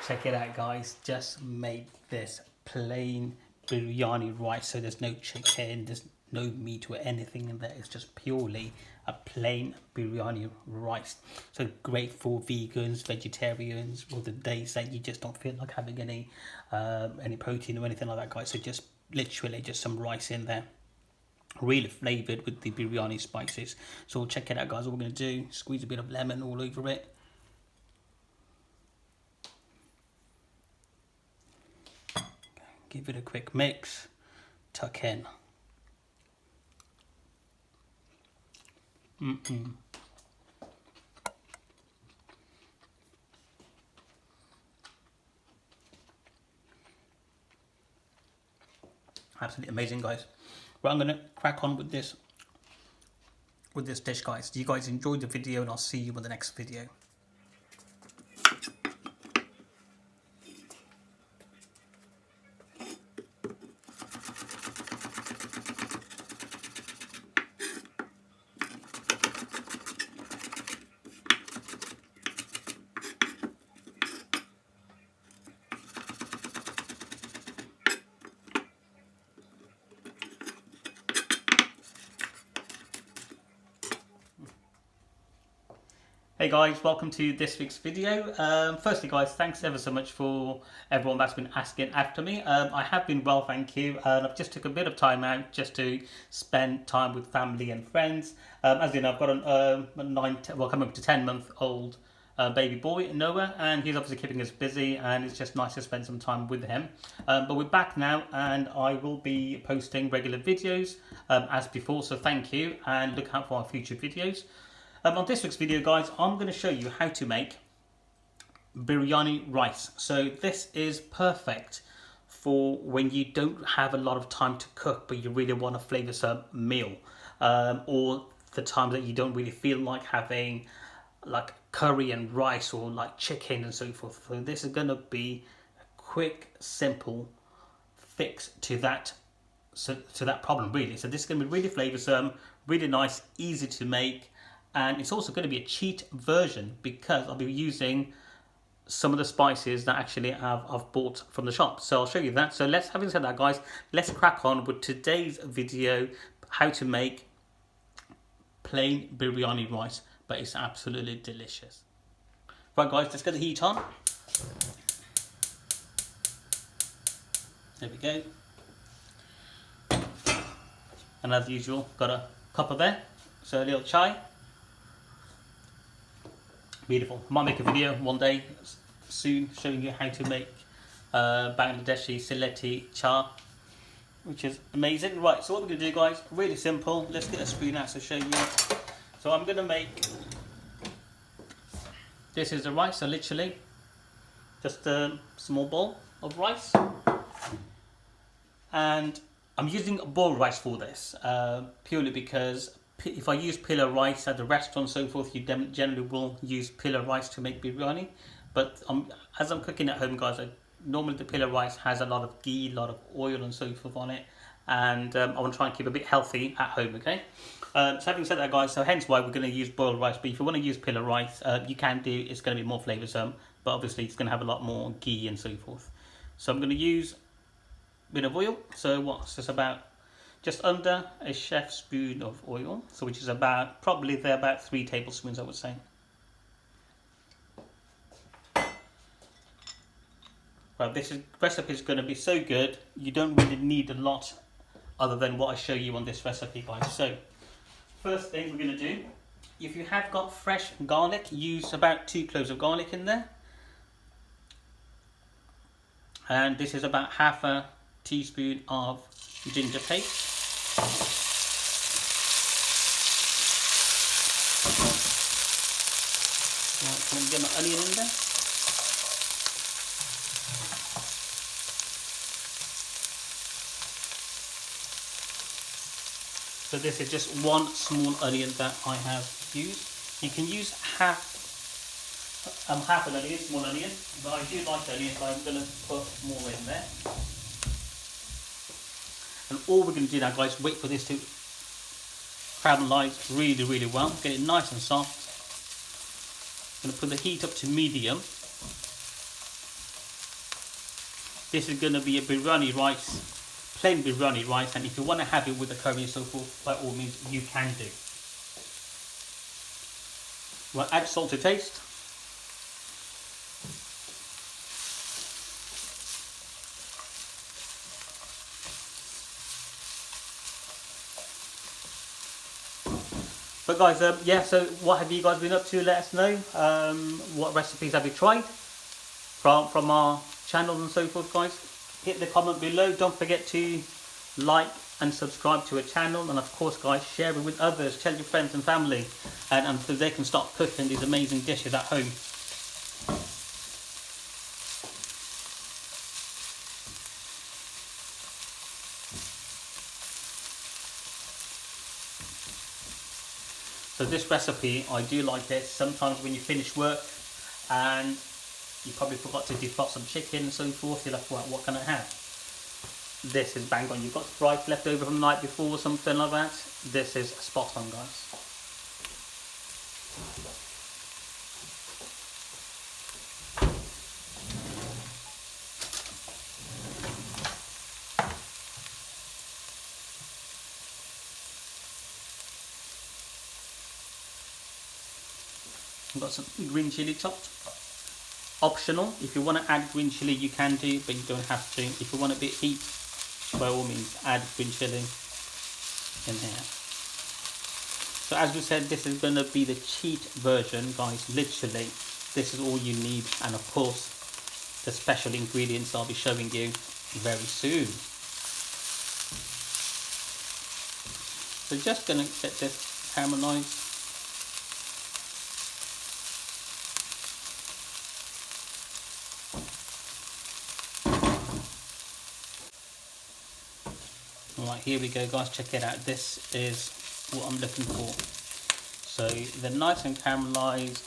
Check it out, guys. Just made this plain biryani rice. So there's no chicken, there's no meat or anything in there. It's just purely a plain biryani rice. So great for vegans, vegetarians, or the days that you just don't feel like having any protein or anything like that, guys. So just literally just some rice in there. Really flavoured with the biryani spices. So we'll check it out, guys. What we're going to do, squeeze a bit of lemon all over it. Give it a quick mix, tuck in. Absolutely amazing, guys. Well, I'm gonna crack on with this dish, guys. You guys enjoyed the video, and I'll see you in the next video. Hey guys, welcome to this week's video. Firstly guys, thanks ever so much for everyone that's been asking after me. I have been well, thank you. I've just took a bit of time out just to spend time with family and friends. As you know, I've got a coming up to 10-month-old baby boy, Noah, and he's obviously keeping us busy, and it's just nice to spend some time with him. But we're back now, and I will be posting regular videos as before, so thank you, and look out for our future videos. On this week's video, guys, I'm going to show you how to make biryani rice. So this is perfect for when you don't have a lot of time to cook, but you really want a flavoursome meal, or the times that you don't really feel like having like curry and rice or like chicken and so forth. So this is going to be a quick, simple fix to that problem, really. So this is going to be really flavoursome, really nice, easy to make. And it's also going to be a cheat version because I'll be using some of the spices that actually I've bought from the shop. So I'll show you that. So having said that, guys, let's crack on with today's video, how to make plain biryani rice, but it's absolutely delicious. Right guys, let's get the heat on. There we go. And as usual, got a cuppa there, so a little chai. Beautiful. I might make a video one day soon showing you how to make Bangladeshi Sylheti cha, which is amazing. Right, so what we're going to do, guys, really simple. Let's get a spoon out to show you. So I'm going to make, this is the rice, so literally just a small bowl of rice. And I'm using boiled rice for this, purely because if I use pillar rice at the restaurant and so forth, you generally will use pillar rice to make biryani. But as I'm cooking at home, guys, normally the pillar rice has a lot of ghee, a lot of oil and so forth on it. And I want to try and keep it a bit healthy at home, okay? So having said that, guys, so hence why we're going to use boiled rice. But if you want to use pillar rice, you can do, it's going to be more flavoursome. But obviously it's going to have a lot more ghee and so forth. So I'm going to use a bit of oil. So what's this, about just under a chef's spoon of oil, so which is about, probably about 3 tablespoons, I would say. Right, this recipe is going to be so good, you don't really need a lot other than what I show you on this recipe, guys. So, first thing we're going to do, if you have got fresh garlic, use about 2 cloves of garlic in there. And this is about half a teaspoon of ginger paste. Right, I'm going to get my onion in there. So this is just 1 small onion that I have used. You can use half an onion, small onion, but I do like onions, so I'm going to put more in there. And all we're going to do now, guys, wait for this to caramelize really, really well. Get it nice and soft. I'm going to put the heat up to medium. This is going to be a biryani rice, plain biryani rice, and if you want to have it with the curry and so forth, by all means you can do. Well, add salt to taste. But guys, yeah, so what have you guys been up to? Let us know. What recipes have you tried from our channels and so forth, guys? Hit the comment below. Don't forget to like and subscribe to our channel, and of course, guys, share it with others. Tell your friends and family, and so they can start cooking these amazing dishes at home. So this recipe, I do like this. Sometimes when you finish work and you probably forgot to defrost some chicken and so forth, you're like, well, what can I have? This is bang on. You've got rice left over from the night before or something like that. This is spot on, guys. I've got some green chili chopped. Optional, if you want to add green chili you can do, but you don't have to. If you want a bit of heat, by all means add green chili in here. So as we said, this is going to be the cheat version, guys. Literally, this is all you need, and of course the special ingredients I'll be showing you very soon. So just going to get this caramelized. Alright, here we go, guys, check it out. This is what I'm looking for. So they're nice and caramelized.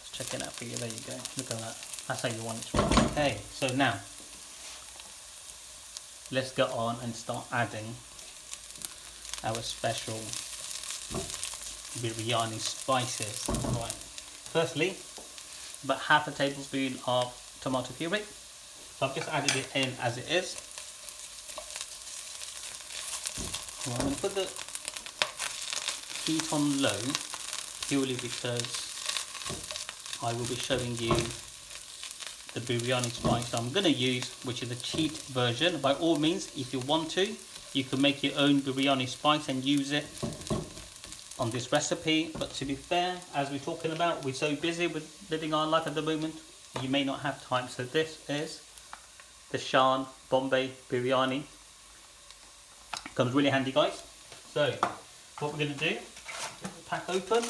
Let's check it out for you. There you go. Look at that. That's how you want it to work. Okay, so now let's go on and start adding our special biryani spices. Right. Firstly, about half a tablespoon of tomato puree. So I've just added it in as it is. Well, I'm going to put the heat on low purely because I will be showing you the biryani spice I'm going to use, which is a cheat version. By all means, if you want to, you can make your own biryani spice and use it on this recipe. But to be fair, as we're talking about, we're so busy with living our life at the moment, you may not have time. So this is the Shan Bombay biryani. Comes really handy, guys. So what we're going to do, get the pack open.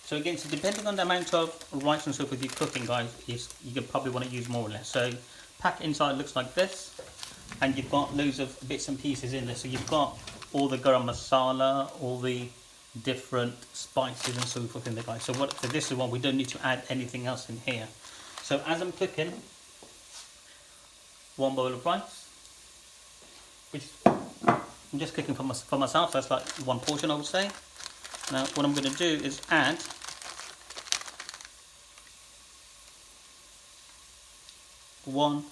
So again, so depending on the amount of rice and so forth you're cooking, guys, you can probably want to use more or less. So pack inside looks like this, and you've got loads of bits and pieces in there. So you've got all the garam masala, all the different spices and so forth in there, guys. So this is one we don't need to add anything else in here. So as I'm cooking, one bowl of rice, which I'm just cooking for myself. That's like one portion, I would say. Now what I'm going to do is add one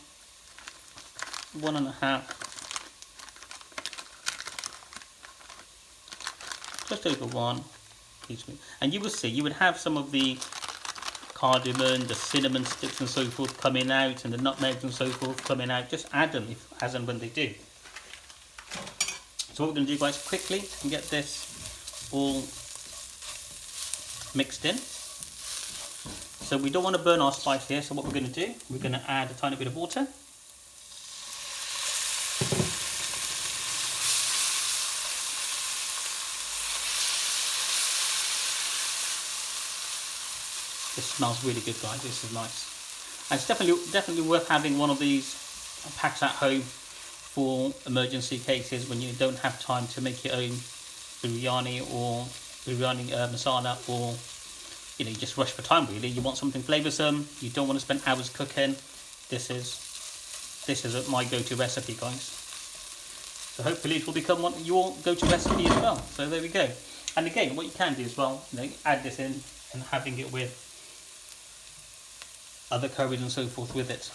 and a half, just over one teaspoon, and you will see you would have some of the cardamom, the cinnamon sticks and so forth coming out, and the nutmegs and so forth coming out. Just add them as and when they do. So what we're going to do, guys, quickly and get this all mixed in. So we don't want to burn our spice here, so what we're going to do, we're going to add a tiny bit of water. This smells really good, guys. This is nice. And it's definitely worth having one of these packs at home for emergency cases when you don't have time to make your own biryani or biryani masala, or you just rush for time. Really, you want something flavoursome. You don't want to spend hours cooking. This is my go-to recipe, guys. So hopefully it will become one your go-to recipe as well. So there we go. And again, what you can do as well, add this in and having it with other curries and so forth with it.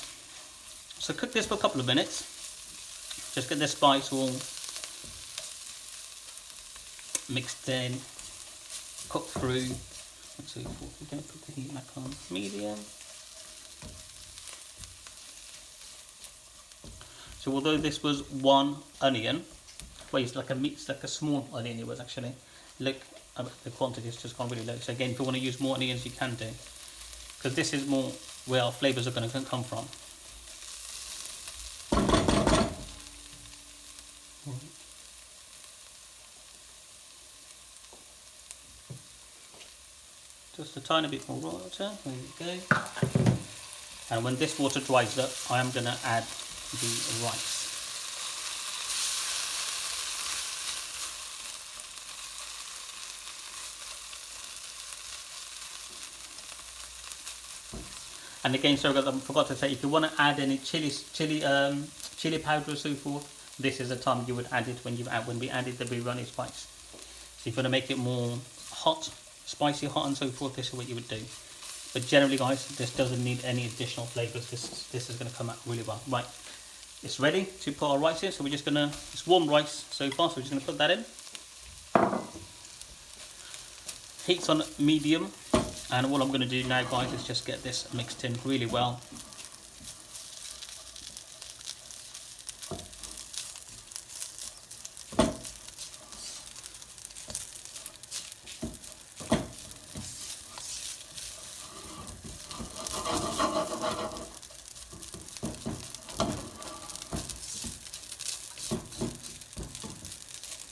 So cook this for a couple of minutes. Just get the spice all mixed in, cook through, and so forth. We're going to put the heat back on medium. So although this was one onion, well, it's like a small onion it was actually. Look, the quantity has just gone really low. So again, if you want to use more onions, you can do, because this is more where our flavours are going to come from. Just a tiny bit more water. There we go. And when this water dries up, I am going to add the rice. And again, sorry, I forgot to say, if you want to add any chili powder or so forth, this is the time you would add it when we added the biryani spice. So if you want to make it more hot, spicy hot and so forth, this is what you would do. But generally, guys, this doesn't need any additional flavours. This is going to come out really well. Right, it's ready to put our rice in. So we're just going to, it's warm rice so far, so we're just going to put that in. Heat's on medium. And what I'm going to do now, guys, is just get this mixed in really well.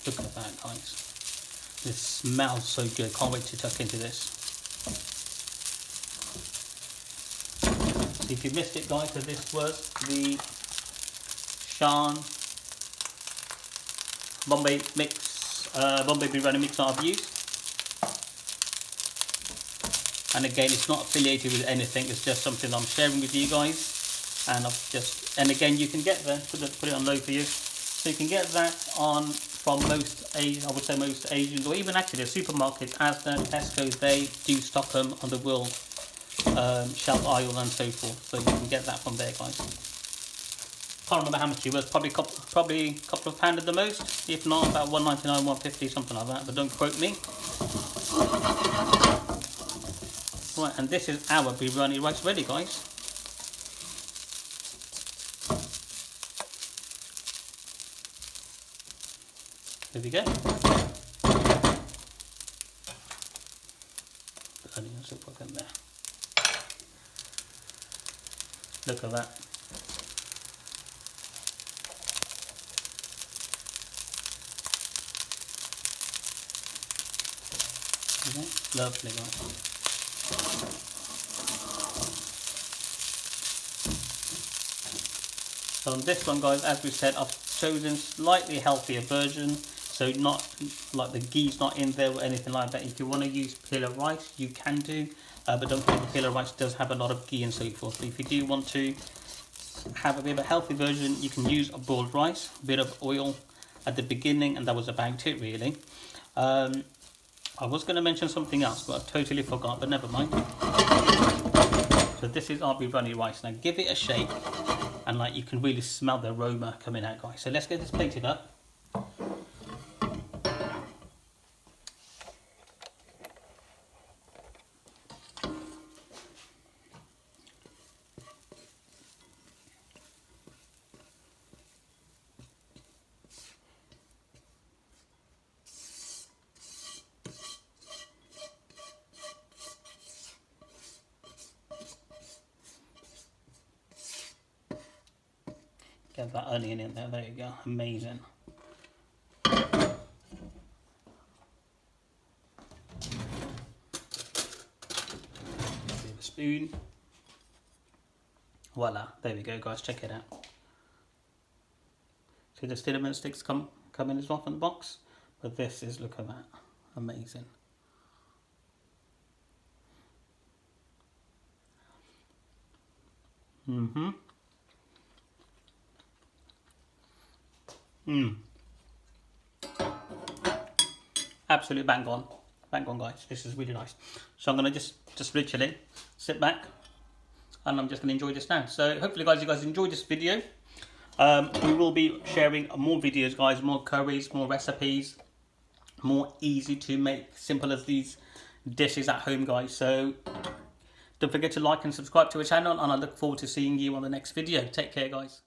Look at that, guys. This smells so good. Can't wait to tuck into this. If you missed it, guys, so this was the Shan Bombay mix, Bombay Biryani mix that I've used. And again, it's not affiliated with anything. It's just something I'm sharing with you guys. And again, you can get that. Put it on low for you. So you can get that on from most Asians, or even actually a supermarket, Asda, Tesco. They do stock them on the world shelf aisle and so forth, so you can get that from there, guys. Can't remember how much it was, probably a couple of pound at the most, if not about $1.99, $1.50, something like that, but don't quote me. Right, and this is our biryani rice ready, guys. There we go. The onions will put them there. Look at that. Okay. Lovely, guys. So on this one, guys, as we said, I've chosen slightly healthier version. So not like the ghee's not in there or anything like that. If you want to use pila rice, you can do. But don't forget, the pila rice does have a lot of ghee and so forth. So if you do want to have a bit of a healthy version, you can use a boiled rice, a bit of oil at the beginning, and that was about it, really. I was going to mention something else, but I totally forgot, but never mind. So this is our biryani rice. Now give it a shake, and like you can really smell the aroma coming out, guys. So let's get this plated up. Get that onion in there, there you go, amazing. Give a spoon. Voila, there we go, guys, check it out. See the cinnamon sticks come in as well from the box? But this is, look at that, amazing. absolutely bang on guys. This is really nice. So I'm gonna just literally sit back and I'm just gonna enjoy this now. So hopefully guys, you guys enjoyed this video. We will be sharing more videos guys, more curries, more recipes, more easy to make, simple as these dishes at home guys. So don't forget to like and subscribe to our channel, and I look forward to seeing you on the next video. Take care guys.